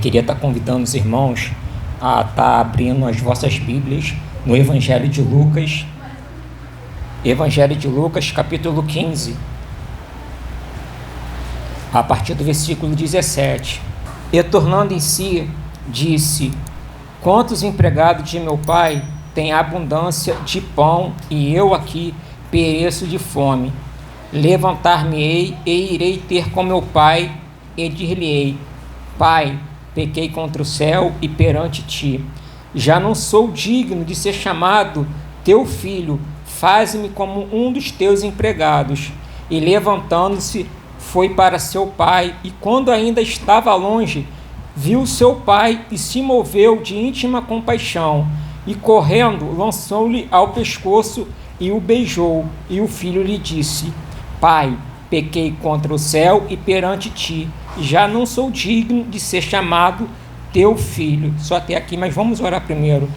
Queria estar convidando os irmãos a estar abrindo as vossas Bíblias no Evangelho de Lucas, capítulo 15, a partir do versículo 17. E tornando em si, disse: quantos empregados de meu pai têm abundância de pão, e eu aqui pereço de fome? Levantar-me-ei e irei ter com meu pai, e dir-lhe-ei: Pai, pequei contra o céu e perante ti. Já não sou digno de ser chamado teu filho. Faze-me como um dos teus empregados. E levantando-se, foi para seu pai, e quando ainda estava longe, viu seu pai e se moveu de íntima compaixão, e correndo, lançou-lhe ao pescoço e o beijou. E o filho lhe disse: Pai, pequei contra o céu e perante ti, já não sou digno de ser chamado teu filho. Só até aqui, mas vamos orar primeiro.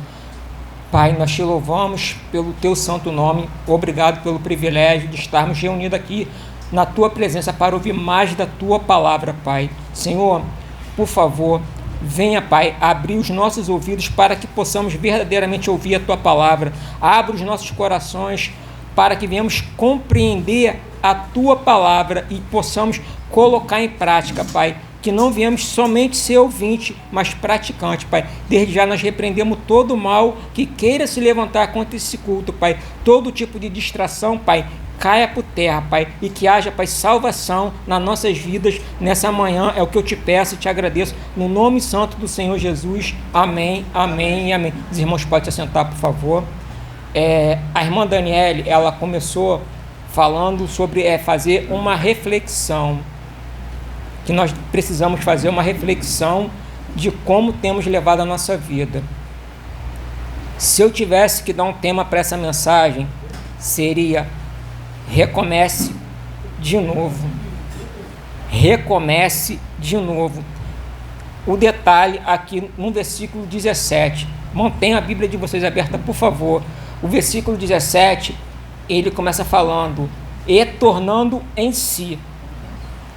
Pai, nós te louvamos pelo teu santo nome, obrigado pelo privilégio de estarmos reunidos aqui na tua presença para ouvir mais da tua palavra, Pai. Senhor, por favor, venha, Pai, abrir os nossos ouvidos para que possamos verdadeiramente ouvir a tua palavra. Abra os nossos corações para que venhamos compreender a tua palavra e possamos colocar em prática, Pai. Que não viemos somente ser ouvinte, mas praticante, Pai. Desde já nós repreendemos todo o mal que queira se levantar contra esse culto, Pai. Todo tipo de distração, Pai, caia por terra, Pai, e que haja, Pai, salvação nas nossas vidas nessa manhã. É o que eu te peço e te agradeço, no nome santo do Senhor Jesus. Amém, amém e amém. Os irmãos podem se assentar, por favor. A irmã Daniele, ela começou falando sobre fazer uma reflexão, que nós precisamos fazer uma reflexão de como temos levado a nossa vida. Se eu tivesse que dar um tema para essa mensagem, seria: recomece de novo. Recomece de novo. O detalhe aqui no versículo 17. Mantenha a Bíblia de vocês aberta, por favor. O versículo 17, ele começa falando: e tornando em si.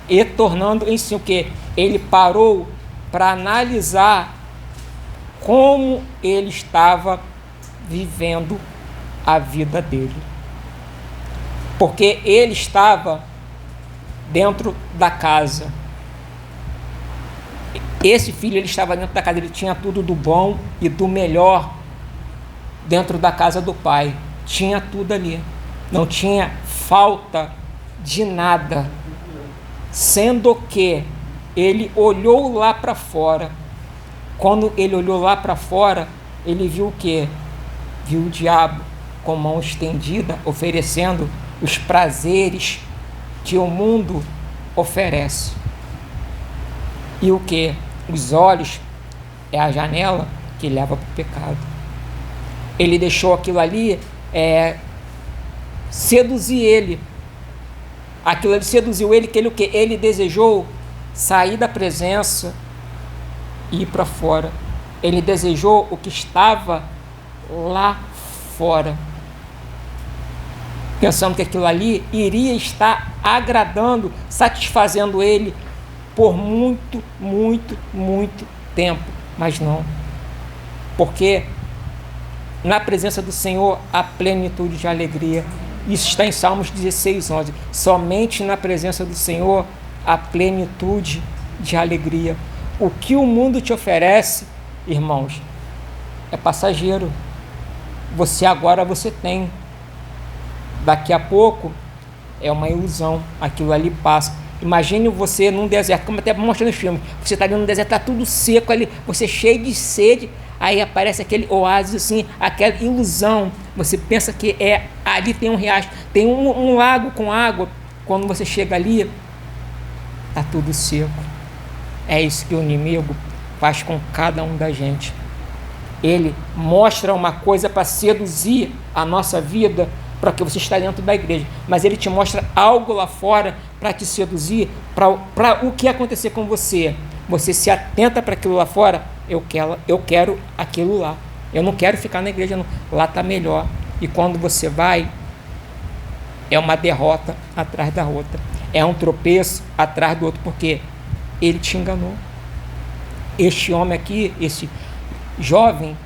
E tornando em si o quê? Ele parou para analisar como ele estava vivendo a vida dele. Porque ele estava dentro da casa. Esse filho, ele estava dentro da casa, ele tinha tudo do bom e do melhor dentro da casa do pai. Tinha tudo ali. Não tinha falta de nada. Sendo que ele olhou lá para fora. Quando ele olhou lá para fora, ele viu o quê? Viu o diabo com mão estendida, oferecendo os prazeres que o mundo oferece. E o que? Os olhos é a janela que leva para o pecado. Ele deixou aquilo ali seduzir ele. Aquilo ali seduziu ele, que ele o quê? Ele desejou sair da presença e ir para fora. Ele desejou o que estava lá fora, pensando que aquilo ali iria estar agradando, satisfazendo ele por muito, muito, muito tempo. Mas não. Porque na presença do Senhor há plenitude de alegria. Isso está em Salmos 16, 11. Somente na presença do Senhor há plenitude de alegria. O que o mundo te oferece, irmãos, é passageiro. Você tem. Daqui a pouco é uma ilusão. Aquilo ali passa. Imagine você num deserto, como até mostra nos filmes. Você está ali no deserto, está tudo seco ali, você cheio de sede. Aí aparece aquele oásis assim, aquela ilusão. Você pensa que ali tem um riacho, tem um lago com água. Quando você chega ali, está tudo seco. É isso que o inimigo faz com cada um da gente. Ele mostra uma coisa para seduzir a nossa vida, para que você está dentro da igreja. Mas ele te mostra algo lá fora para te seduzir, para o que acontecer com você. Você se atenta para aquilo lá fora. Eu quero aquilo lá. Eu não quero ficar na igreja, não. Lá está melhor. E quando você vai, é uma derrota atrás da outra. É um tropeço atrás do outro, porque ele te enganou. Este homem aqui, esse jovem,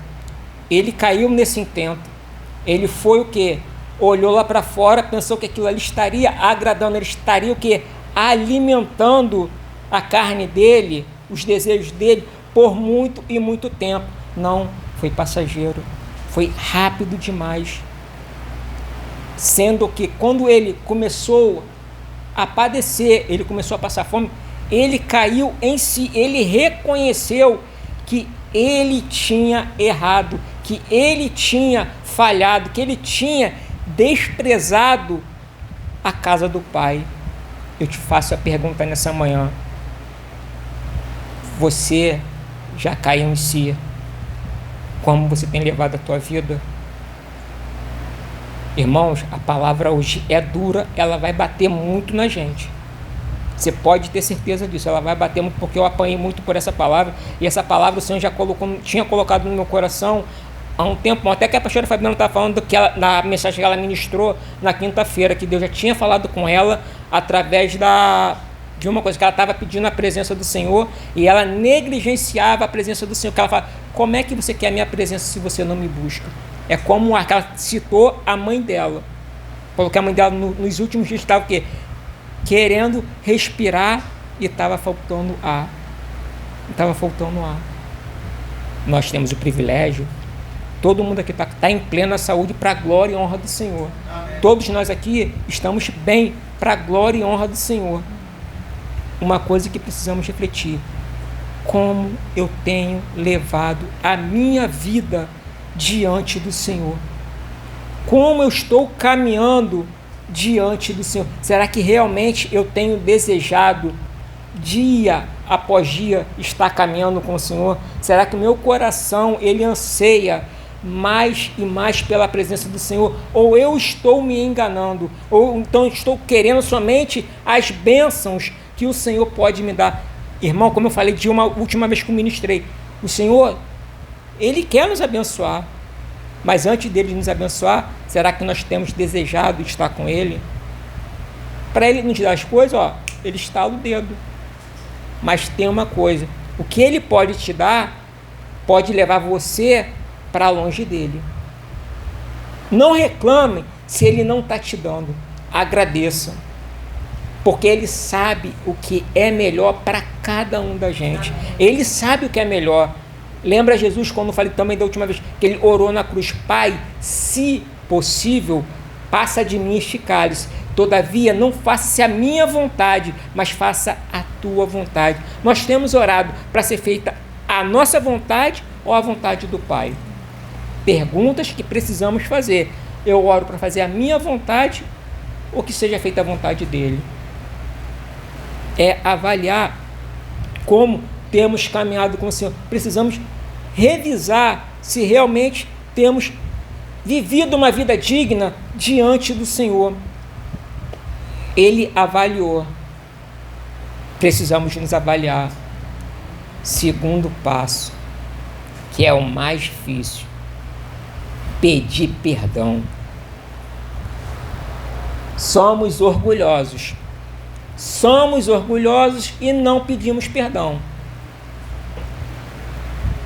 ele caiu nesse intento. Ele foi o quê? Olhou lá para fora, pensou que aquilo ali estaria agradando, ele estaria o quê? Alimentando a carne dele, os desejos dele, por muito e muito tempo. Não, foi passageiro, foi rápido demais. Sendo que quando ele começou a padecer, ele começou a passar fome, ele caiu em si, ele reconheceu que ele tinha errado, que ele tinha falhado, que ele tinha desprezado a casa do Pai. Eu te faço a pergunta nessa manhã: você já caiu em si? Como você tem levado a tua vida? Irmãos, a palavra hoje é dura, ela vai bater muito na gente. Você pode ter certeza disso, ela vai bater muito, porque eu apanhei muito por essa palavra, e essa palavra o Senhor já tinha colocado no meu coração há um tempo, até que a pastora Fabiana estava falando que na mensagem que ela ministrou na quinta-feira, que Deus já tinha falado com ela através de uma coisa, que ela estava pedindo a presença do Senhor, e ela negligenciava a presença do Senhor, que ela fala: como é que você quer a minha presença se você não me busca? É como ela citou a mãe dela, falou que a mãe dela nos últimos dias estava o quê? Querendo respirar e estava faltando ar. Nós temos o privilégio, todo mundo aqui está em plena saúde para a glória e honra do Senhor. Amém. Todos nós aqui estamos bem para a glória e honra do Senhor. Uma coisa que precisamos refletir: como eu tenho levado a minha vida diante do Senhor? Como eu estou caminhando diante do Senhor? Será que realmente eu tenho desejado dia após dia estar caminhando com o Senhor? Será que o meu coração ele anseia mais e mais pela presença do Senhor? Ou eu estou me enganando? Ou então estou querendo somente as bênçãos que o Senhor pode me dar? Irmão, como eu falei de uma última vez que eu ministrei, o Senhor, Ele quer nos abençoar. Mas antes dele nos abençoar, será que nós temos desejado estar com Ele? Para Ele nos dar as coisas, Ele estala o dedo. Mas tem uma coisa: o que Ele pode te dar, pode levar você para longe dEle. Não reclame se Ele não está te dando. Agradeça. Porque Ele sabe o que é melhor para cada um da gente. Ele sabe o que é melhor. Lembra Jesus, quando eu falei também da última vez, que ele orou na cruz: Pai, se possível, passa de mim este cálice. Todavia, não faça-se a minha vontade, mas faça a tua vontade. Nós temos orado para ser feita a nossa vontade ou a vontade do Pai? Perguntas que precisamos fazer. Eu oro para fazer a minha vontade ou que seja feita a vontade dele? É avaliar como temos caminhado com o Senhor. Precisamos revisar se realmente temos vivido uma vida digna diante do Senhor. Ele avaliou. Precisamos nos avaliar. Segundo passo, que é o mais difícil: pedir perdão. Somos orgulhosos e não pedimos perdão.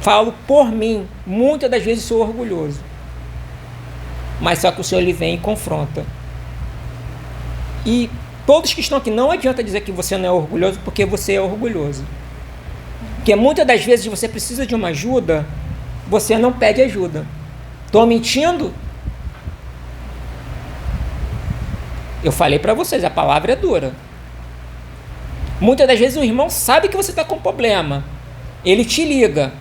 Falo por mim, muitas das vezes sou orgulhoso, mas só que o Senhor ele vem e confronta. E todos que estão aqui, não adianta dizer que você não é orgulhoso, porque você é orgulhoso. Porque muitas das vezes você precisa de uma ajuda, você não pede ajuda. Estou mentindo? Eu falei para vocês, a palavra é dura. Muitas das vezes o irmão sabe que você está com problema, ele te liga,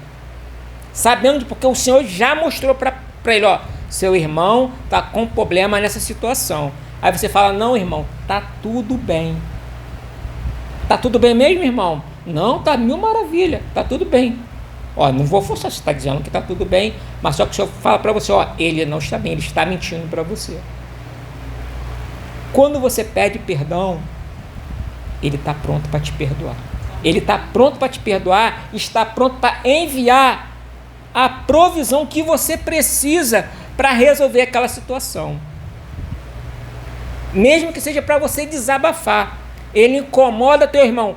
sabendo, porque o Senhor já mostrou para ele: seu irmão está com problema nessa situação. Aí você fala: não, irmão, está tudo bem. Está tudo bem mesmo, irmão? Não, está mil maravilha, está tudo bem. Não vou forçar, você está dizendo que está tudo bem, mas só que o Senhor fala para você: ele não está bem, ele está mentindo para você. Quando você pede perdão, ele está pronto para te perdoar. Ele está pronto para te perdoar, está pronto para enviar a provisão que você precisa para resolver aquela situação. Mesmo que seja para você desabafar. Ele incomoda teu irmão.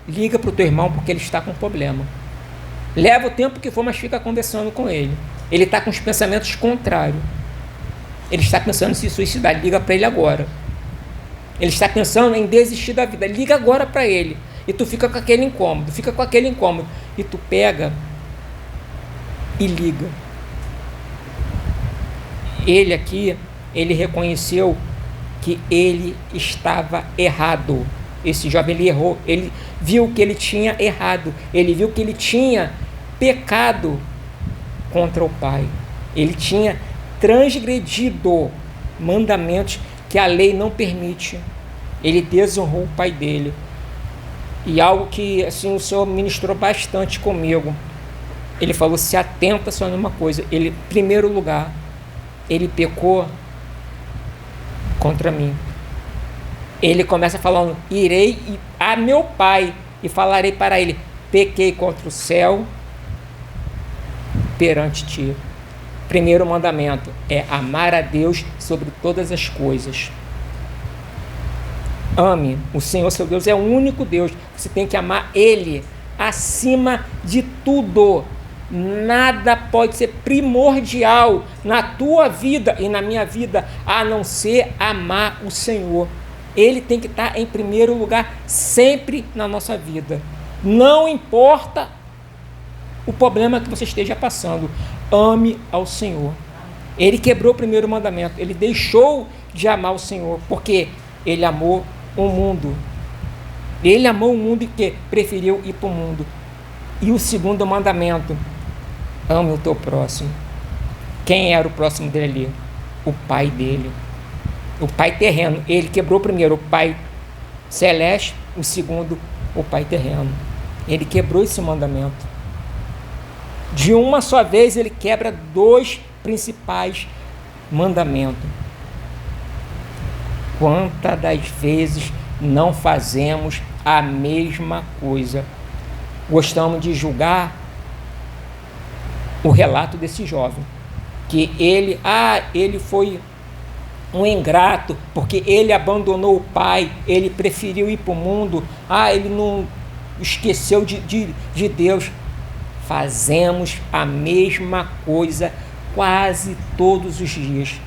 Liga para o teu irmão porque ele está com problema. Leva o tempo que for, mas fica conversando com ele. Ele está com os pensamentos contrários. Ele está pensando em se suicidar. Liga para ele agora. Ele está pensando em desistir da vida. Liga agora para ele. E tu fica com aquele incômodo. E tu pega e liga. Ele aqui, ele reconheceu que ele estava errado. Esse jovem, ele errou. Ele viu que ele tinha errado. Ele viu que ele tinha pecado contra o Pai. Ele tinha transgredido mandamentos que a lei não permite. Ele desonrou o pai dele. E algo que assim, o Senhor ministrou bastante comigo. Ele falou, se atenta só numa coisa. Ele, em primeiro lugar, ele pecou contra mim. Ele começa falando, irei a meu pai e falarei para ele, pequei contra o céu perante ti. Primeiro mandamento é amar a Deus sobre todas as coisas. Ame o Senhor, seu Deus, é o único Deus. Você tem que amar Ele acima de tudo. Nada pode ser primordial na tua vida e na minha vida a não ser amar o Senhor. Ele tem que estar em primeiro lugar sempre na nossa vida. Não importa o problema que você esteja passando, ame ao Senhor. Ele quebrou o primeiro mandamento, ele deixou de amar o Senhor, porque ele amou o mundo. Ele amou o mundo e que preferiu ir para o mundo. E o segundo mandamento, ame o teu próximo. Quem era o próximo dele ali? O pai dele. O pai terreno. Ele quebrou primeiro o pai celeste, o segundo, o pai terreno. Ele quebrou esse mandamento. De uma só vez ele quebra dois principais mandamentos. Quantas das vezes não fazemos a mesma coisa? Gostamos de julgar o relato desse jovem, que ele foi um ingrato, porque ele abandonou o pai, ele preferiu ir para o mundo, ele não esqueceu de Deus. Fazemos a mesma coisa quase todos os dias.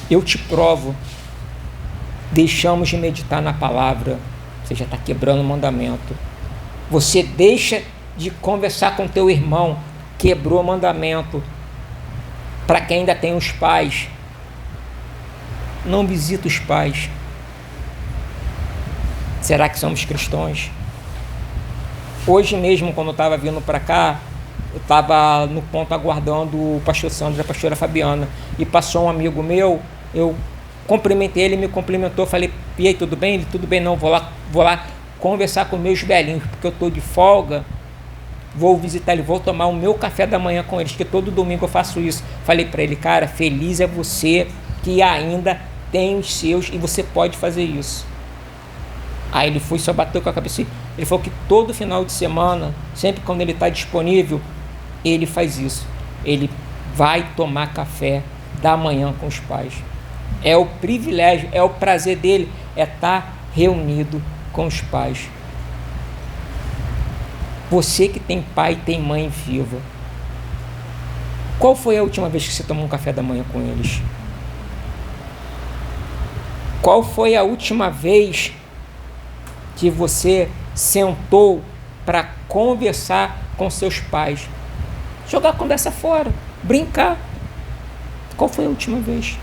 Eu te provo, deixamos de meditar na palavra, você já está quebrando o mandamento. Você deixa de conversar com teu irmão, quebrou o mandamento. Para quem ainda tem os pais, não visita os pais. Será que somos cristãos? Hoje mesmo, quando eu estava vindo para cá, eu estava no ponto aguardando o pastor Sandro e a pastora Fabiana, e passou um amigo meu, eu cumprimentei ele, me cumprimentou, falei, e aí, tudo bem? Ele, tudo bem, não, vou lá conversar com meus velhinhos, porque eu estou de folga, vou visitar ele, vou tomar o meu café da manhã com eles, que todo domingo eu faço isso. Falei para ele, cara, feliz é você que ainda tem os seus e você pode fazer isso. Aí ele foi, só bateu com a cabeça. Ele falou que todo final de semana, sempre quando ele está disponível, ele faz isso. Ele vai tomar café da manhã com os pais. É o privilégio, é o prazer dele, é estar reunido com os pais. Você que tem pai e tem mãe viva, qual foi a última vez que você tomou um café da manhã com eles? Qual foi a última vez que você sentou para conversar com seus pais? Jogar a conversa fora, brincar. Qual foi a última vez?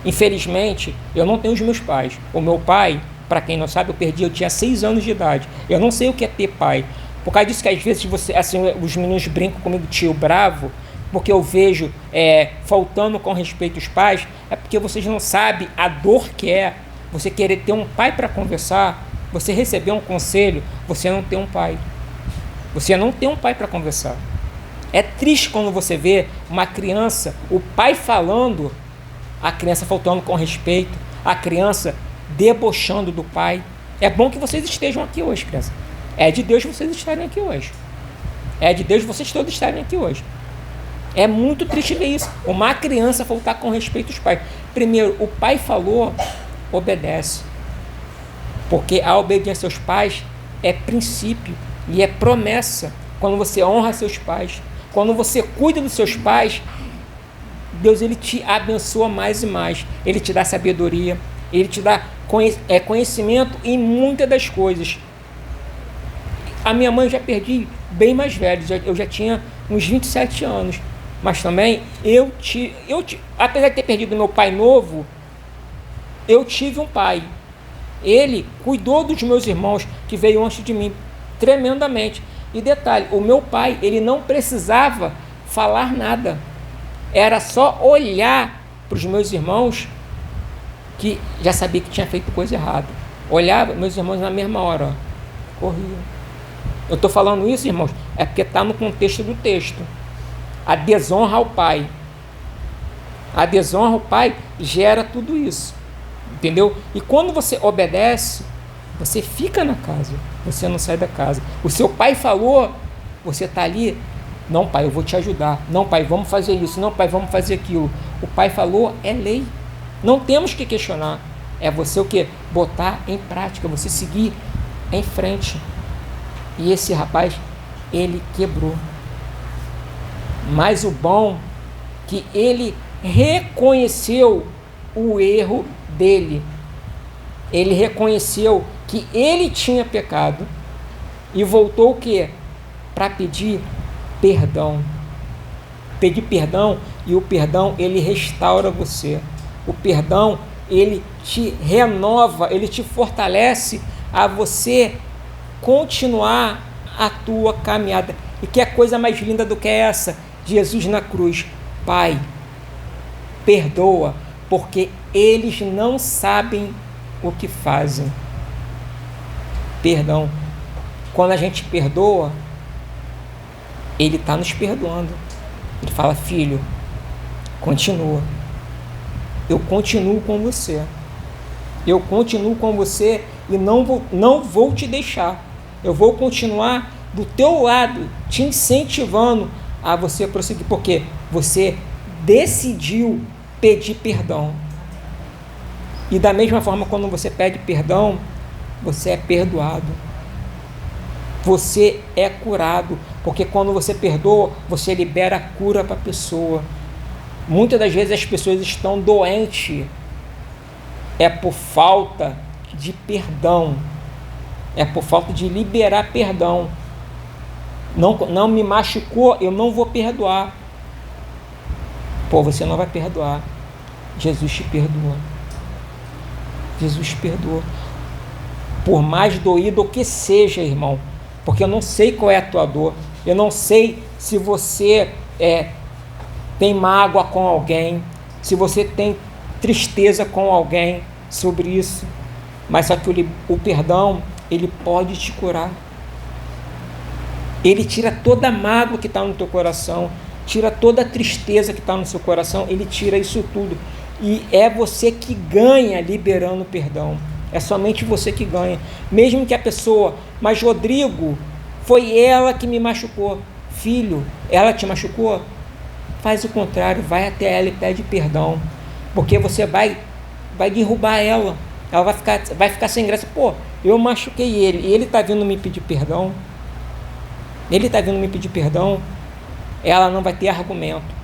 Infelizmente, eu não tenho os meus pais. O meu pai, para quem não sabe, eu tinha 6 anos de idade. Eu não sei o que é ter pai. Por causa disso que às vezes os meninos brincam comigo, tio bravo, porque eu vejo faltando com respeito aos pais, é porque vocês não sabem a dor que é você querer ter um pai para conversar, você receber um conselho, você não tem um pai. Você não tem um pai para conversar. É triste quando você vê uma criança, o pai falando, a criança faltando com respeito, a criança debochando do pai. É bom que vocês estejam aqui hoje, criança. É de Deus vocês estarem aqui hoje. É de Deus vocês todos estarem aqui hoje. É muito triste ver isso. Uma criança faltar com respeito aos pais. Primeiro, o pai falou, obedece. Porque a obediência aos pais é princípio e é promessa quando você honra seus pais, quando você cuida dos seus pais, Deus ele te abençoa mais e mais. Ele te dá sabedoria, ele te dá conhecimento em muitas das coisas. A minha mãe eu já perdi bem mais velho, eu já tinha uns 27 anos. Mas também, apesar de ter perdido meu pai novo, eu tive um pai. Ele cuidou dos meus irmãos que veio antes de mim, tremendamente. E detalhe, o meu pai, ele não precisava falar nada. Era só olhar para os meus irmãos que já sabia que tinha feito coisa errada. Olhava, meus irmãos na mesma hora, corriam. Eu estou falando isso, irmãos, é porque está no contexto do texto. A desonra ao pai. A desonra ao pai gera tudo isso. Entendeu? E quando você obedece, você fica na casa. Você não sai da casa. O seu pai falou, você está ali. Não, pai, eu vou te ajudar. Não, pai, vamos fazer isso. Não, pai, vamos fazer aquilo. O pai falou, é lei. Não temos que questionar. É você o quê? Botar em prática. Você seguir em frente. E esse rapaz, ele quebrou. Mas o bom que ele reconheceu o erro dele. Ele reconheceu que ele tinha pecado e voltou o quê? Para pedir perdão. Pedir perdão, e o perdão ele restaura você. O perdão ele te renova, ele te fortalece a você continuar a tua caminhada. E que coisa mais linda do que essa? Jesus na cruz. Pai, perdoa, porque eles não sabem o que fazem. Perdão. Quando a gente perdoa, ele está nos perdoando. Ele fala, filho, continua. Eu continuo com você. Eu continuo com você e não vou te deixar. Eu vou continuar do teu lado, te incentivando a você prosseguir, porque você decidiu pedir perdão. E da mesma forma, quando você pede perdão, você é perdoado. Você é curado, porque quando você perdoa, você libera a cura para a pessoa. Muitas das vezes as pessoas estão doentes, é por falta de perdão, é por falta de liberar perdão. Não me machucou, eu não vou perdoar. Pô, você não vai perdoar. Jesus te perdoa. Jesus perdoa. Por mais doído que seja, irmão, porque eu não sei qual é a tua dor, eu não sei se você tem mágoa com alguém, se você tem tristeza com alguém sobre isso, mas só que o perdão, ele pode te curar. Ele tira toda a mágoa que está no teu coração, tira toda a tristeza que está no seu coração, ele tira isso tudo. E é você que ganha liberando o perdão. É somente você que ganha. Mesmo que a pessoa, mas Rodrigo, foi ela que me machucou. Filho, ela te machucou? Faz o contrário, vai até ela e pede perdão. Porque você vai derrubar ela. Ela vai ficar sem graça. Pô, eu machuquei ele e ele está vindo me pedir perdão. Ele está vindo me pedir perdão. Ela não vai ter argumento.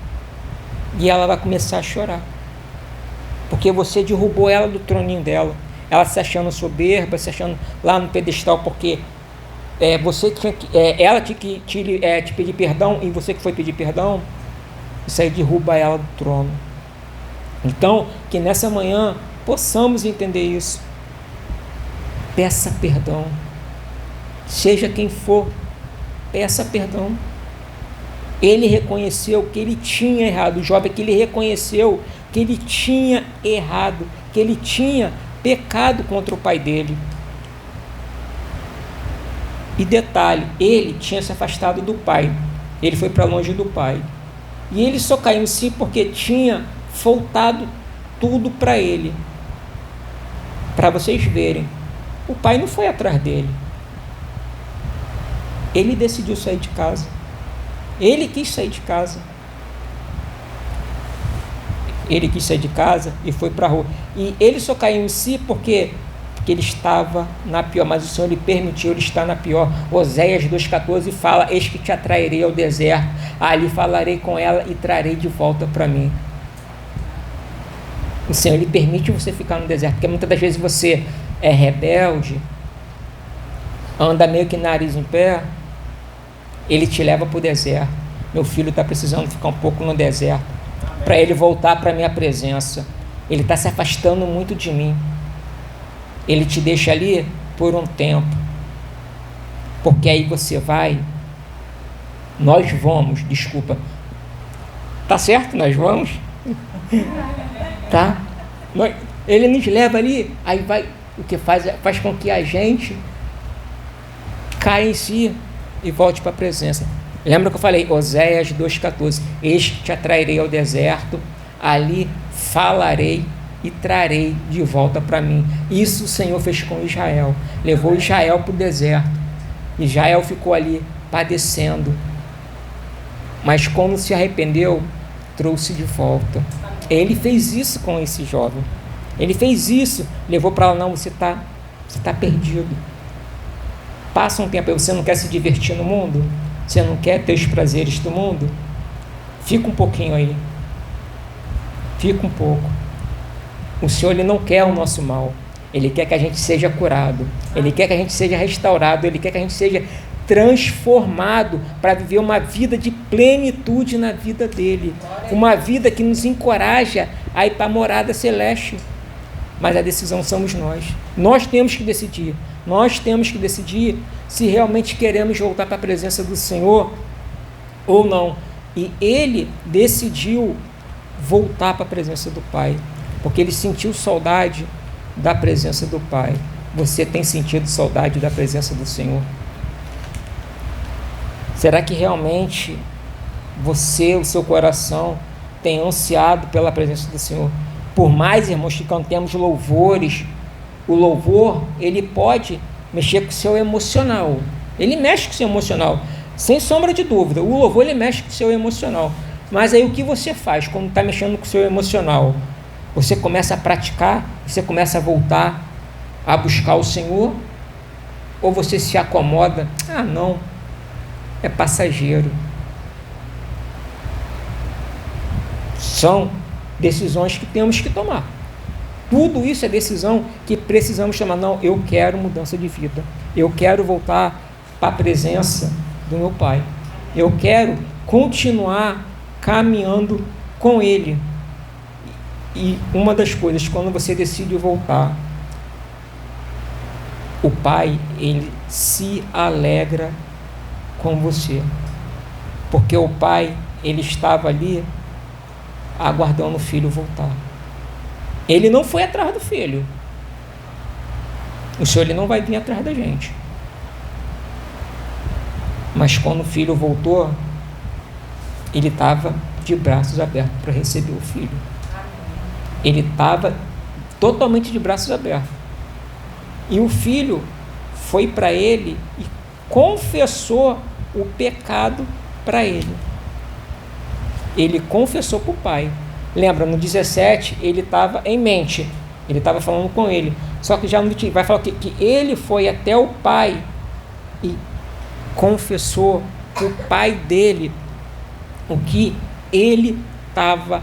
E ela vai começar a chorar. Porque você derrubou ela do troninho dela. Ela se achando soberba, se achando lá no pedestal, porque ela tinha que te pedir perdão e você que foi pedir perdão. Isso aí derruba ela do trono. Então, que nessa manhã possamos entender isso. Peça perdão. Seja quem for, peça perdão. Ele reconheceu que ele tinha errado. O jovem que ele reconheceu que ele tinha errado, que ele tinha pecado contra o pai dele. E detalhe, ele tinha se afastado do pai. Ele foi para longe do pai. E ele só caiu em si porque tinha faltado tudo para ele. Para vocês verem, o pai não foi atrás dele. Ele decidiu sair de casa. Ele quis sair de casa. Ele quis sair de casa e foi para a rua. E ele só caiu em si porque porque ele estava na pior, mas o Senhor lhe permitiu ele estar na pior. Oséias 2,14 fala: eis que te atrairei ao deserto, ali falarei com ela e trarei de volta para mim. O Senhor lhe permite você ficar no deserto, porque muitas das vezes você é rebelde, anda meio que nariz em pé, ele te leva para o deserto. Meu filho está precisando ficar um pouco no deserto, para ele voltar para a minha presença. Ele está se afastando muito de mim. Ele te deixa ali por um tempo, porque aí você vai, nós vamos, desculpa, tá certo? Nós vamos, tá? Ele nos leva ali, aí vai, o que faz com que a gente caia em si e volte para a presença. Lembra que eu falei, Oséias 2,14, eis que te atrairei ao deserto, ali falarei e trarei de volta para mim. Isso o Senhor fez com Israel, levou Israel para o deserto. Israel ficou ali padecendo, mas quando se arrependeu, trouxe de volta. Ele fez isso com esse jovem, ele fez isso, levou para lá: não, você está perdido, passa um tempo aí, você não quer se divertir no mundo? Você não quer ter os prazeres do mundo? Fica um pouquinho aí, fica um pouco. O Senhor, ele não quer o nosso mal, ele quer que a gente seja curado, ele quer que a gente seja restaurado, ele quer que a gente seja transformado para viver uma vida de plenitude na vida dele, uma vida que nos encoraja a ir para a morada celeste. Mas a decisão somos nós temos que decidir, se realmente queremos voltar para a presença do Senhor ou não. E ele decidiu voltar para a presença do Pai, porque ele sentiu saudade da presença do Pai. Você tem sentido saudade da presença do Senhor? Será que realmente você, o seu coração, tem ansiado pela presença do Senhor? Por mais, irmãos, que cantemos louvores, o louvor, ele pode mexer com o seu emocional. Ele mexe com o seu emocional, sem sombra de dúvida. O louvor, ele mexe com o seu emocional. Mas aí o que você faz quando está mexendo com o seu emocional? Você começa a praticar, você começa a voltar a buscar o Senhor? Ou você se acomoda? Ah, não, é passageiro. São decisões que temos que tomar. Tudo isso é decisão que precisamos tomar. Não, eu quero mudança de vida. Eu quero voltar para a presença do meu Pai. Eu quero continuar caminhando com Ele. E uma das coisas, quando você decide voltar, o Pai, ele se alegra com você. Porque o Pai, ele estava ali aguardando o filho voltar. Ele não foi atrás do filho. O Senhor, ele não vai vir atrás da gente. Mas quando o filho voltou, ele estava de braços abertos para receber o filho. Ele estava totalmente de braços abertos. E o filho foi para ele e confessou o pecado para ele. Ele confessou para o pai. Lembra, no 17, ele estava em mente, ele estava falando com ele. Só que já no vai falar que ele foi até o pai e confessou para o pai dele o que ele estava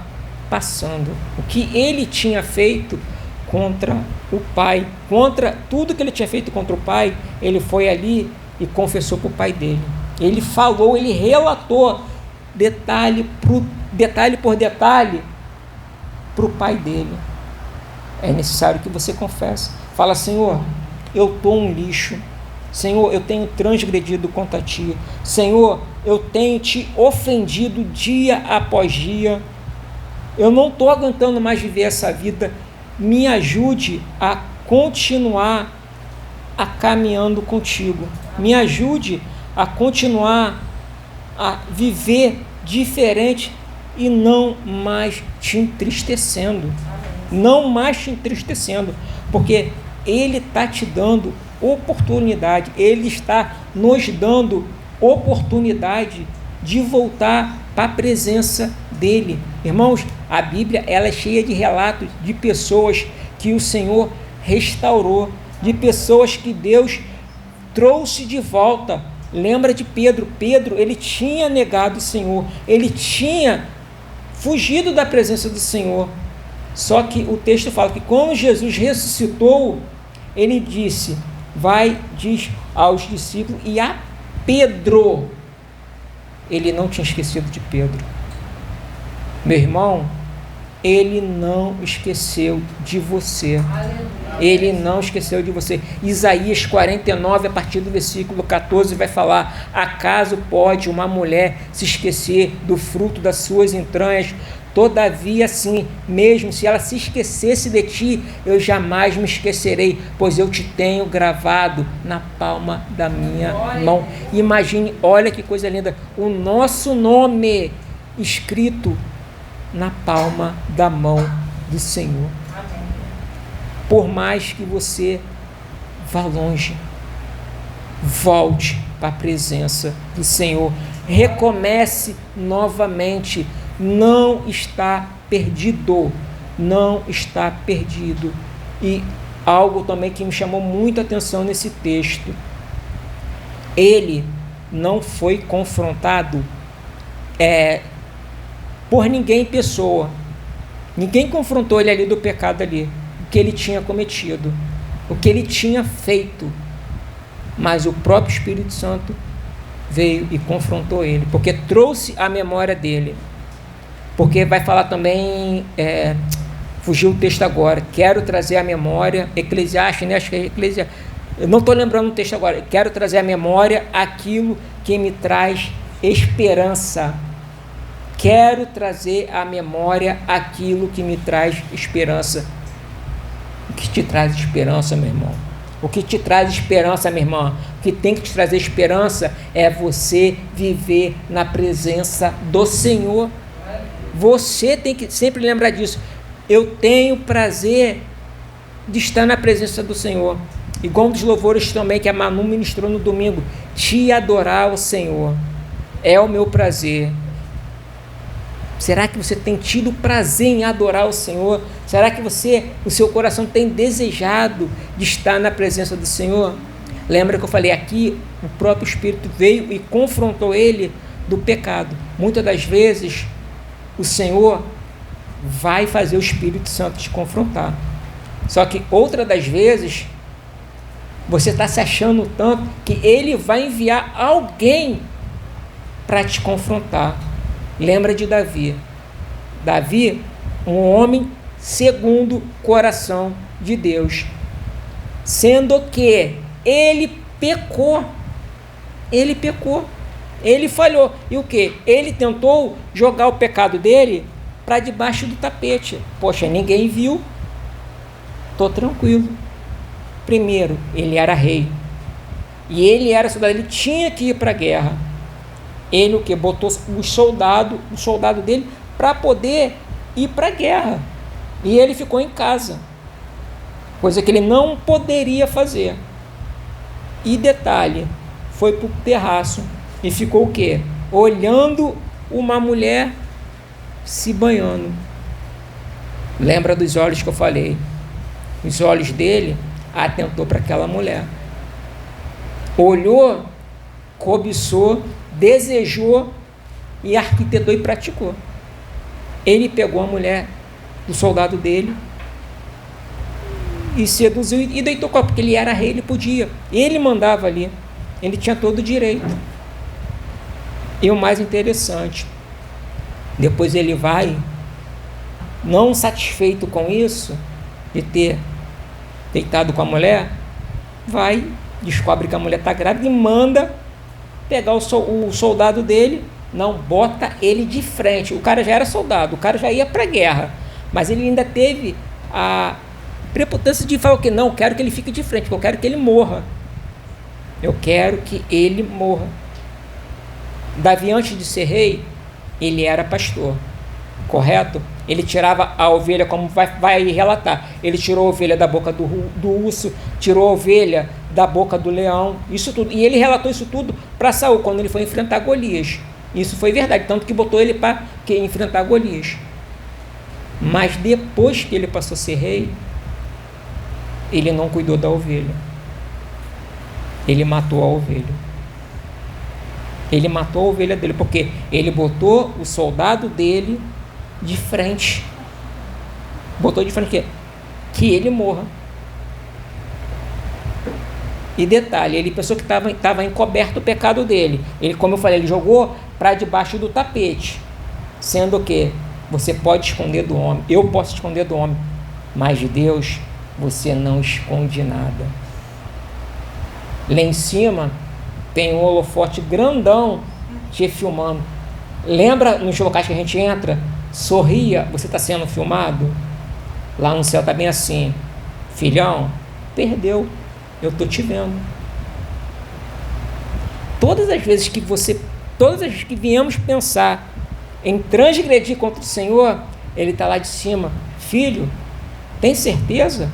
passando, o que ele tinha feito contra o pai, contra tudo que ele tinha feito contra o pai. Ele foi ali e confessou para o pai dele. Ele falou, ele relatou detalhe por detalhe para o pai dele. É necessário que você confesse. Fala: Senhor, eu estou um lixo. Senhor, eu tenho transgredido contra ti. Senhor, eu tenho te ofendido dia após dia. Eu não estou aguentando mais viver essa vida. Me ajude a continuar a caminhando contigo. Me ajude a continuar a viver diferente e não mais te entristecendo. Não mais te entristecendo. Porque Ele está te dando oportunidade. Ele está nos dando oportunidade de voltar para a presença dele. Irmãos, a Bíblia, ela é cheia de relatos de pessoas que o Senhor restaurou, de pessoas que Deus trouxe de volta. Lembra de Pedro? Pedro, ele tinha negado o Senhor, ele tinha fugido da presença do Senhor. Só que o texto fala que quando Jesus ressuscitou, ele disse, diz aos discípulos e a Pedro, ele não tinha esquecido de Pedro. Meu irmão, ele não esqueceu de você. Ele não esqueceu de você. Isaías 49, a partir do versículo 14, vai falar: acaso pode uma mulher se esquecer do fruto das suas entranhas? Todavia, sim, mesmo se ela se esquecesse de ti, eu jamais me esquecerei, pois eu te tenho gravado na palma da minha mão. Imagine, olha que coisa linda, o nosso nome escrito na palma da mão do Senhor. Por mais que você vá longe, volte para a presença do Senhor, recomece novamente. Não está perdido, não está perdido. E algo também que me chamou muita atenção nesse texto, ele não foi confrontado por ninguém pessoa, ninguém confrontou ele ali do pecado ali, o que ele tinha cometido, o que ele tinha feito, mas o próprio Espírito Santo veio e confrontou ele, porque trouxe a memória dele. Porque vai falar também, fugiu o texto agora, quero trazer à memória, Eclesiastes, né? Acho que é Eclesiastes, eu não estou lembrando o texto agora, quero trazer à memória aquilo que me traz esperança. Quero trazer à memória aquilo que me traz esperança. O que te traz esperança, meu irmão? O que te traz esperança, minha irmã? O que tem que te trazer esperança é você viver na presença do Senhor. Você tem que sempre lembrar disso. Eu tenho prazer de estar na presença do Senhor. Igual um dos louvores também que a Manu ministrou no domingo. Te adorar o Senhor é o meu prazer. Será que você tem tido prazer em adorar o Senhor? Será que o seu coração tem desejado de estar na presença do Senhor? Lembra que eu falei aqui, o próprio Espírito veio e confrontou ele do pecado. Muitas das vezes o Senhor vai fazer o Espírito Santo te confrontar. Só que outra das vezes, você está se achando tanto que ele vai enviar alguém para te confrontar. Lembra de Davi. Davi, um homem segundo o coração de Deus. Sendo que ele pecou. Ele falhou. E o que? Ele tentou jogar o pecado dele para debaixo do tapete. Poxa, ninguém viu. Estou tranquilo. Primeiro, ele era rei. E ele era soldado. Ele tinha que ir para a guerra. Ele o que? Botou o soldado dele para poder ir para a guerra. E ele ficou em casa. Coisa que ele não poderia fazer. E detalhe, foi para o terraço. E ficou o quê? Olhando uma mulher se banhando. Lembra dos olhos que eu falei? Os olhos dele atentou para aquela mulher. Olhou, cobiçou, desejou e arquitetou e praticou. Ele pegou a mulher do soldado dele e seduziu e deitou com ela, porque ele era rei, ele podia. Ele mandava ali. Ele tinha todo o direito. E o mais interessante, depois ele vai, não satisfeito com isso, de ter deitado com a mulher, vai, descobre que a mulher está grávida e manda pegar o soldado dele, não, bota ele de frente. O cara já era soldado, o cara já ia para a guerra, mas ele ainda teve a prepotência de falar que não, eu quero que ele fique de frente, porque eu quero que ele morra. Eu quero que ele morra. Davi, antes de ser rei, ele era pastor, correto? Ele tirava a ovelha, como vai relatar, ele tirou a ovelha da boca do urso, tirou a ovelha da boca do leão, isso tudo, e ele relatou isso tudo para Saul, quando ele foi enfrentar Golias. Isso foi verdade, tanto que botou ele para enfrentar Golias. Mas depois que ele passou a ser rei, Ele não cuidou da ovelha. Ele matou a ovelha. Ele matou a ovelha dele, porque ele botou o soldado dele de frente. Botou de frente que ele morra. E detalhe, ele pensou que estava encoberto o pecado dele. Ele, como eu falei, ele jogou para debaixo do tapete. Sendo que você pode esconder do homem, eu posso esconder do homem, mas de Deus você não esconde nada. Lá em cima tem um holofote grandão te filmando. Lembra nos locais que a gente entra? Sorria, você está sendo filmado? Lá no céu está bem assim: filhão, perdeu, eu estou te vendo. Todas as vezes que viemos pensar em transgredir contra o Senhor, Ele está lá de cima: filho, tem certeza?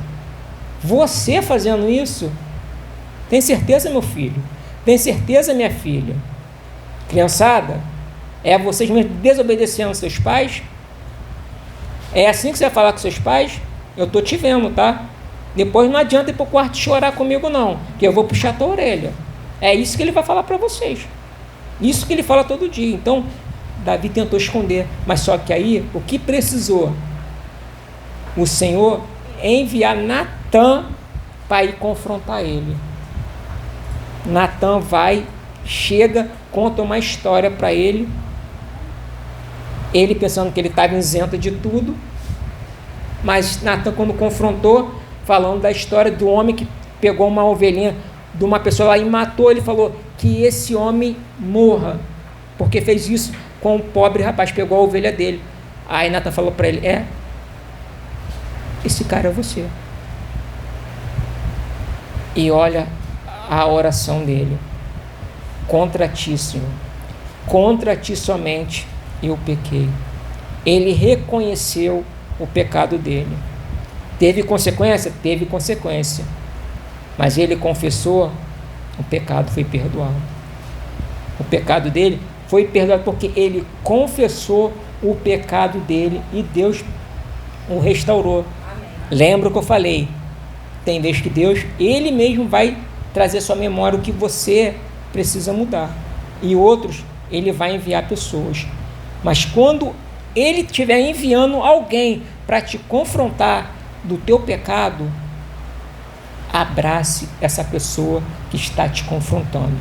Você fazendo isso? Tem certeza, meu filho? Tem certeza, minha filha? Criançada, é vocês mesmos desobedecendo seus pais? É assim que você vai falar com seus pais? Eu estou te vendo, tá? Depois não adianta ir para o quarto chorar comigo não, que eu vou puxar a tua orelha. É isso que ele vai falar para vocês. Isso que ele fala todo dia. Então, Davi tentou esconder, mas só que aí, o que precisou? O Senhor enviar Natã para ir confrontar ele. Natã vai, chega, conta uma história para ele. Ele pensando que ele estava isento de tudo, mas Natã, quando confrontou, falando da história do homem que pegou uma ovelhinha de uma pessoa lá e matou, ele falou que esse homem morra, porque fez isso com o pobre rapaz, pegou a ovelha dele. Aí Natã falou para ele: esse cara é você. E olha a oração dele: contra ti, Senhor, contra ti somente eu pequei. Ele reconheceu o pecado dele. Teve consequência? Teve consequência. Mas ele confessou, o pecado foi perdoado. O pecado dele foi perdoado porque ele confessou o pecado dele e Deus o restaurou. Amém. Lembra o que eu falei? Tem vez que Deus, Ele mesmo vai trazer à sua memória o que você precisa mudar. E outros, Ele vai enviar pessoas. Mas quando Ele estiver enviando alguém para te confrontar do teu pecado, abrace essa pessoa que está te confrontando.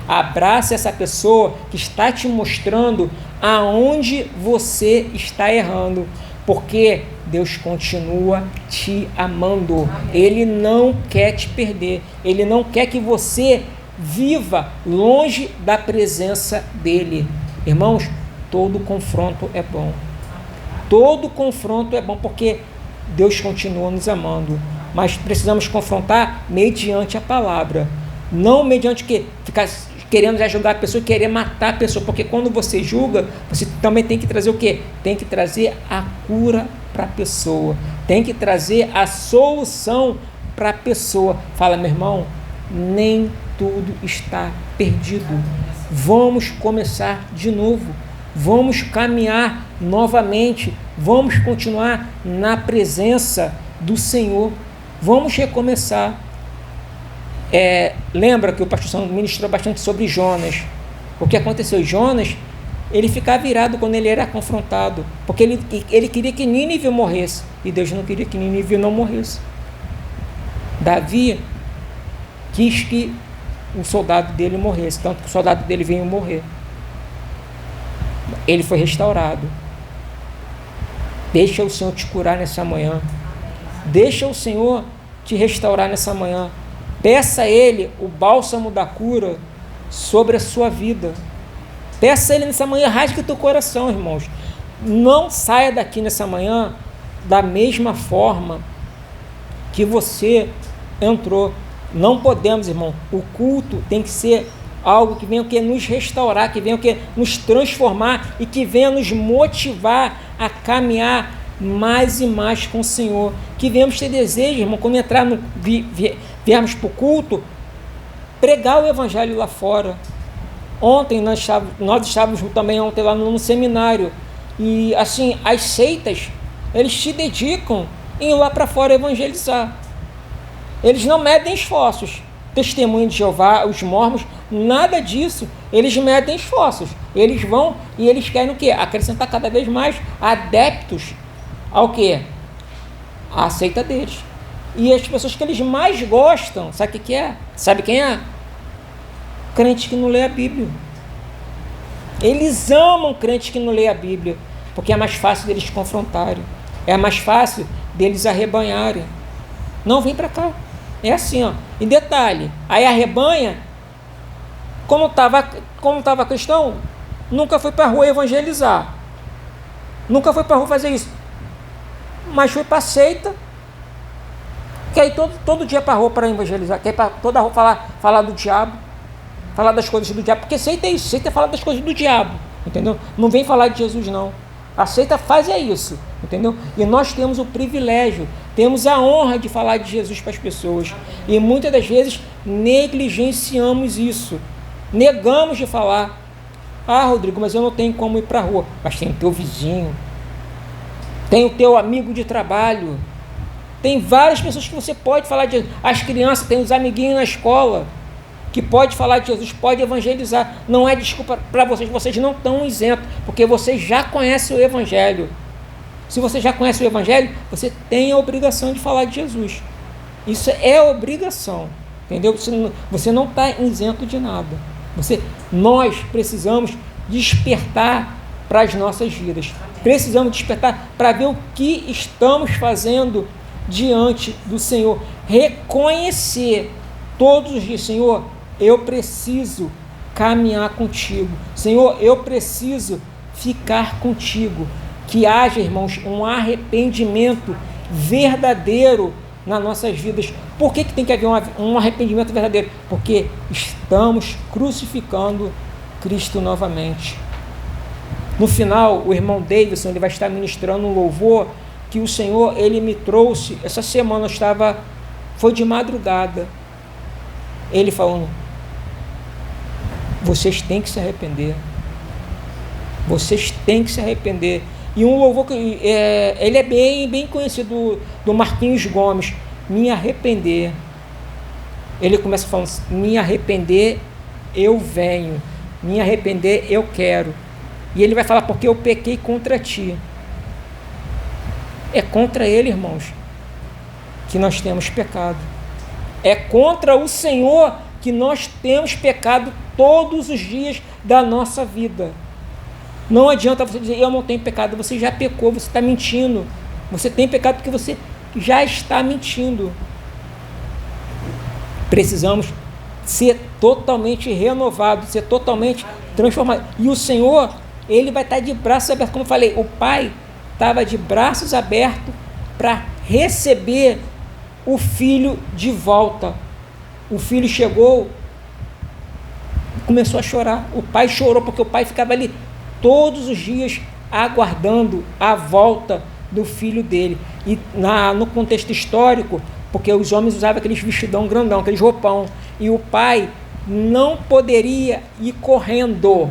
Abrace essa pessoa que está te mostrando aonde você está errando, porque Deus continua te amando. Ele não quer te perder. Ele não quer que você viva longe da presença dele. Irmãos, todo confronto é bom. Todo confronto é bom porque Deus continua nos amando. Mas precisamos confrontar mediante a palavra. Não mediante que ficar querendo já julgar a pessoa, querer matar a pessoa. Porque quando você julga, você também tem que trazer o quê? Tem que trazer a cura para a pessoa. Tem que trazer a solução para a pessoa. Fala: meu irmão, nem tudo está perdido. Vamos começar de novo. Vamos caminhar novamente. Vamos continuar na presença do Senhor. Vamos recomeçar. Lembra que o pastor Sandro ministrou bastante sobre Jonas. O que aconteceu? Jonas, ele ficava irado quando ele era confrontado, porque ele queria que Nínive morresse, e Deus não queria que Nínive não morresse. Davi quis que o soldado dele morresse, tanto que o soldado dele veio morrer. Ele foi restaurado. Deixa o Senhor te curar nessa manhã. Deixa o Senhor te restaurar nessa manhã. Peça a Ele o bálsamo da cura sobre a sua vida. Peça a Ele nessa manhã, rasgue o teu coração, irmãos. Não saia daqui nessa manhã da mesma forma que você entrou. Não podemos, irmão. O culto tem que ser algo que venha nos restaurar, que venha nos transformar e que venha nos motivar a caminhar mais e mais com o Senhor. Que venhamos ter desejo, irmão, quando viermos para o culto, pregar o evangelho lá fora. Ontem nós estávamos também lá no seminário, e assim, as seitas, eles se dedicam em ir lá para fora evangelizar. Eles não medem esforços. Testemunho de Jeová, os mormons, nada disso. Eles medem esforços. Eles vão e eles querem o quê? Acrescentar cada vez mais adeptos ao quê? A seita deles. E as pessoas que eles mais gostam, sabe o que é? Sabe quem é? Crente que não lê a Bíblia. Eles amam crentes que não lê a Bíblia, porque é mais fácil deles confrontarem. É mais fácil deles arrebanharem. Não, vem para cá. É assim, ó. E detalhe, aí arrebanha, como estava cristão, nunca foi para a rua evangelizar. Nunca foi para a rua fazer isso. Mas foi para a seita, quer ir todo dia para a rua para evangelizar, quer ir para toda a rua falar do diabo, falar das coisas do diabo, porque seita é isso, seita é falar das coisas do diabo, entendeu? Não vem falar de Jesus, não. A seita faz isso, entendeu? E nós temos o privilégio, temos a honra de falar de Jesus para as pessoas. E muitas das vezes negligenciamos isso, negamos de falar. Ah, Rodrigo, mas eu não tenho como ir para a rua. Mas tem o teu vizinho, tem o teu amigo de trabalho, tem várias pessoas que você pode falar de Jesus. As crianças, tem os amiguinhos na escola, que pode falar de Jesus, pode evangelizar. Não é desculpa para vocês não estão isentos, porque vocês já conhecem o Evangelho. Se você já conhece o Evangelho, você tem a obrigação de falar de Jesus. Isso é obrigação, entendeu? Você não está isento de nada. Nós precisamos despertar para as nossas vidas. Precisamos despertar para ver o que estamos fazendo diante do Senhor. Reconhecer todos os dias, Senhor, eu preciso caminhar contigo. Senhor, eu preciso ficar contigo. Que haja, irmãos, um arrependimento verdadeiro nas nossas vidas. Por que tem que haver um arrependimento verdadeiro? Porque estamos crucificando Cristo novamente. No final, o irmão Davidson, ele vai estar ministrando um louvor que o Senhor, ele me trouxe. Essa semana foi de madrugada. Ele falando, vocês têm que se arrepender. Vocês têm que se arrepender. E um louvor que ele é bem conhecido, do Marquinhos Gomes, me arrepender. Ele começa falando, me arrepender eu venho, me arrepender eu quero. E ele vai falar, porque eu pequei contra ti. É contra ele, irmãos, que nós temos pecado. É contra o Senhor que nós temos pecado todos os dias da nossa vida. Não adianta você dizer, eu não tenho pecado. Você já pecou, você está mentindo. Você tem pecado porque você já está mentindo. Precisamos ser totalmente renovados, ser totalmente transformados. E o Senhor, ele vai estar de braços abertos. Como eu falei, o Pai estava de braços abertos para receber o filho de volta. O filho chegou e começou a chorar. O pai chorou porque o pai ficava ali todos os dias aguardando a volta do filho dele. E no contexto histórico, porque os homens usavam aqueles vestidão grandão, aqueles roupão, e o pai não poderia ir correndo.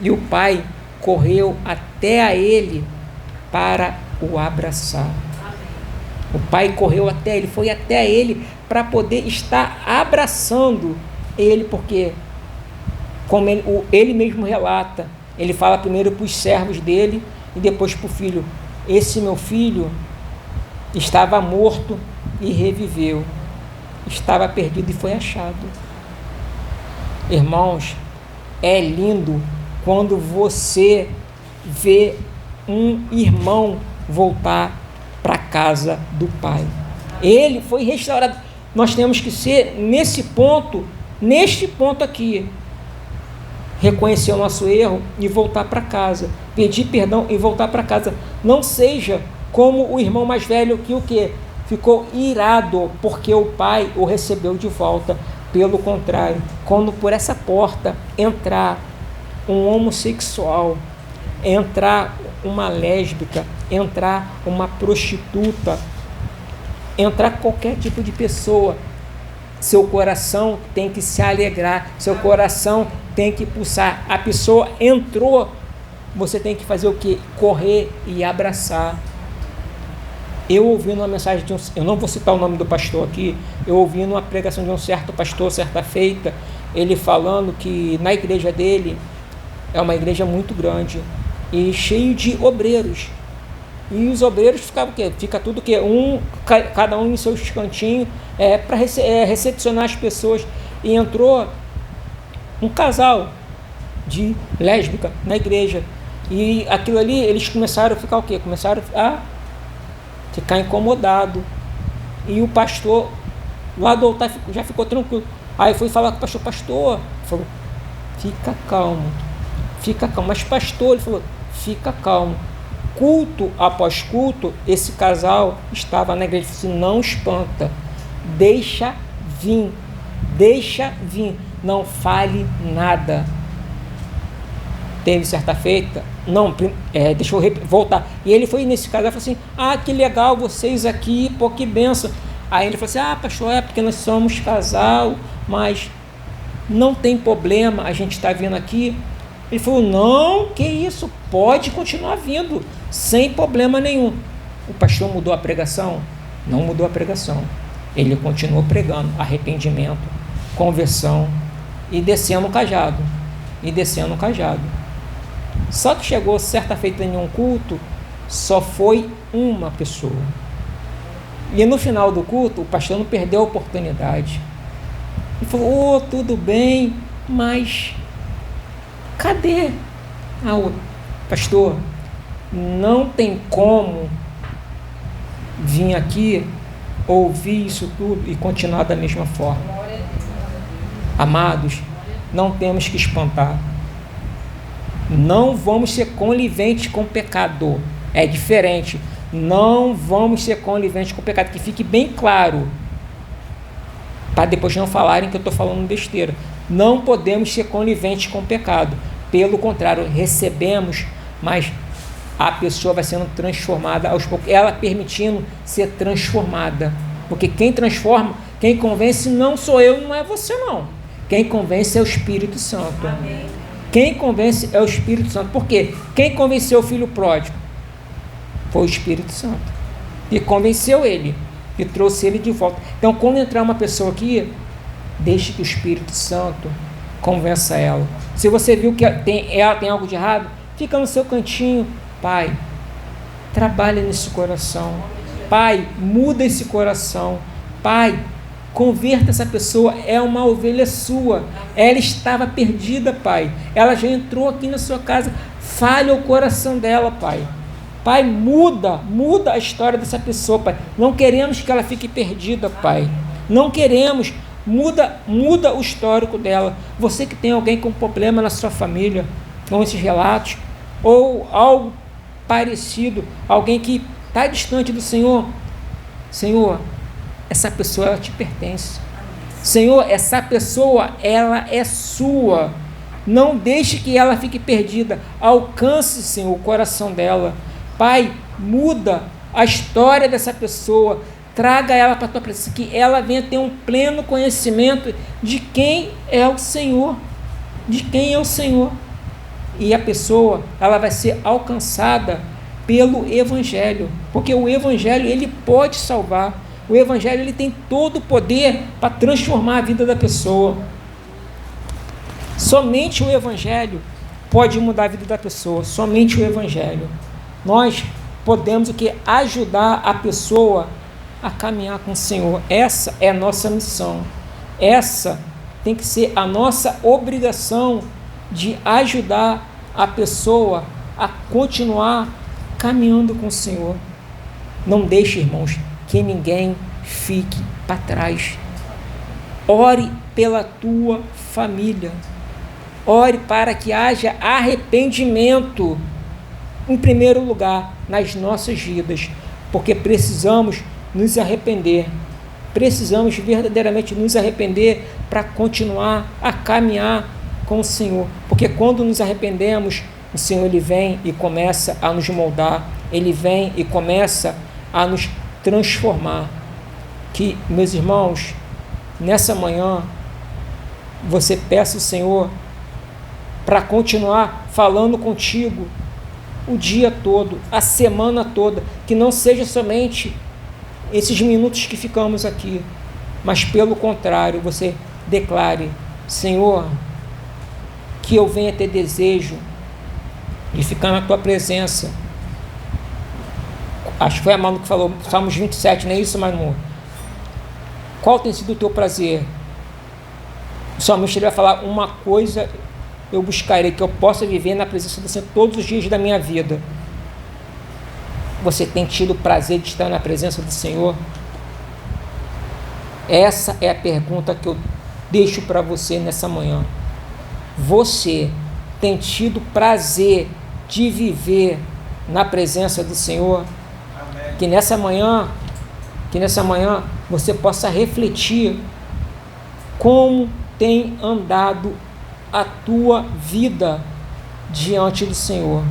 E o pai correu até a ele para o abraçar. O pai correu até ele, foi até ele para poder estar abraçando ele, porque, como ele mesmo relata, ele fala primeiro para os servos dele e depois para o filho. Esse meu filho estava morto e reviveu, estava perdido e foi achado. Irmãos, é lindo quando você vê um irmão voltar para a casa do Pai. Ele foi restaurado. Nós temos que ser neste ponto aqui, reconhecer o nosso erro e voltar para casa, pedir perdão e voltar para casa. Não seja como o irmão mais velho que o quê? Ficou irado porque o pai o recebeu de volta. Pelo contrário, quando por essa porta entrar um homossexual, entrar uma lésbica, entrar uma prostituta, entrar qualquer tipo de pessoa, seu coração tem que se alegrar, seu coração tem que pulsar. A pessoa entrou, você tem que fazer o quê? Correr e abraçar. Eu ouvi uma mensagem eu não vou citar o nome do pastor aqui, eu ouvi uma pregação de um certo pastor, certa feita, ele falando que na igreja dele, é uma igreja muito grande, e cheio de obreiros, e os obreiros ficavam o quê? Fica tudo o quê? Cada um em seus cantinhos, para recepcionar as pessoas, e entrou um casal de lésbica na igreja, e aquilo ali, eles começaram a ficar o quê? Começaram a ficar incomodado, e o pastor lá do altar já ficou tranquilo. Aí fui falar com o pastor, falou, fica calmo, mas pastor, ele falou, fica calmo. Culto após culto, esse casal estava na igreja, ele falou assim, não espanta, deixa vir, não fale nada. Teve certa feita, deixa eu voltar, e ele foi nesse casal e falou assim, que legal vocês aqui, pô, que benção. Aí ele falou assim, pastor, porque nós somos casal, mas não tem problema, a gente está vindo aqui. Ele falou, não, que isso, pode continuar vindo, sem problema nenhum. O pastor mudou a pregação? Não mudou a pregação, ele continuou pregando arrependimento, conversão, e descendo o cajado, Só que chegou certa feita em um culto, só foi uma pessoa. E no final do culto, o pastor não perdeu a oportunidade. Ele falou, tudo bem, mas cadê a outra? Pastor, não tem como vir aqui, ouvir isso tudo e continuar da mesma forma. Amados, não temos que espantar. Não vamos ser coniventes com o pecado. É diferente. Não vamos ser coniventes com o pecado. Que fique bem claro. Para depois não falarem que eu estou falando besteira. Não podemos ser coniventes com o pecado. Pelo contrário, recebemos, mas a pessoa vai sendo transformada aos poucos. Ela permitindo ser transformada. Porque quem transforma, quem convence não sou eu, não é você não. Quem convence é o Espírito Santo. Amém. Quem convence é o Espírito Santo. Por quê? Quem convenceu o filho pródigo? Foi o Espírito Santo. E convenceu ele. E trouxe ele de volta. Então, quando entrar uma pessoa aqui, deixe que o Espírito Santo convença ela. Se você viu que ela tem algo de errado, fica no seu cantinho. Pai, trabalha nesse coração. Pai, muda esse coração. Pai, converta essa pessoa, é uma ovelha sua, ela estava perdida, Pai, ela já entrou aqui na sua casa, fale o coração dela, Pai. Pai, muda a história dessa pessoa, Pai. Não queremos que ela fique perdida, Pai. Não queremos, muda o histórico dela. Você que tem alguém com problema na sua família, com esses relatos, ou algo parecido, alguém que está distante do Senhor, essa pessoa ela te pertence. Senhor, essa pessoa ela é sua. Não deixe que ela fique perdida. Alcance, Senhor, o coração dela. Pai, muda a história dessa pessoa. Traga ela para a tua presença, que ela venha ter um pleno conhecimento de quem é o Senhor. E a pessoa ela vai ser alcançada pelo Evangelho, porque o Evangelho ele pode salvar. O Evangelho ele tem todo o poder para transformar a vida da pessoa. Somente o Evangelho pode mudar a vida da pessoa. Somente o Evangelho. Nós podemos ajudar a pessoa a caminhar com o Senhor. Essa é a nossa missão. Essa tem que ser a nossa obrigação de ajudar a pessoa a continuar caminhando com o Senhor. Não deixe, irmãos, que ninguém fique para trás. Ore pela tua família. Ore para que haja arrependimento, em primeiro lugar, nas nossas vidas, porque precisamos nos arrepender. Precisamos verdadeiramente nos arrepender para continuar a caminhar com o Senhor. Porque quando nos arrependemos, o Senhor ele vem e começa a nos moldar. Ele vem e começa a nos transformar. Que, meus irmãos, nessa manhã, você peça ao Senhor para continuar falando contigo, o dia todo, a semana toda, que não seja somente esses minutos que ficamos aqui, mas pelo contrário, você declare: Senhor, que eu venha ter desejo de ficar na tua presença. Acho que foi a Manu que falou, Salmos 27, não é isso, Manu? Qual tem sido o teu prazer? O salmista vai falar: uma coisa eu buscarei, que eu possa viver na presença do Senhor todos os dias da minha vida. Você tem tido o prazer de estar na presença do Senhor? Essa é a pergunta que eu deixo para você nessa manhã. Você tem tido prazer de viver na presença do Senhor? Amém. Que nessa manhã você possa refletir como tem andado a tua vida diante do Senhor.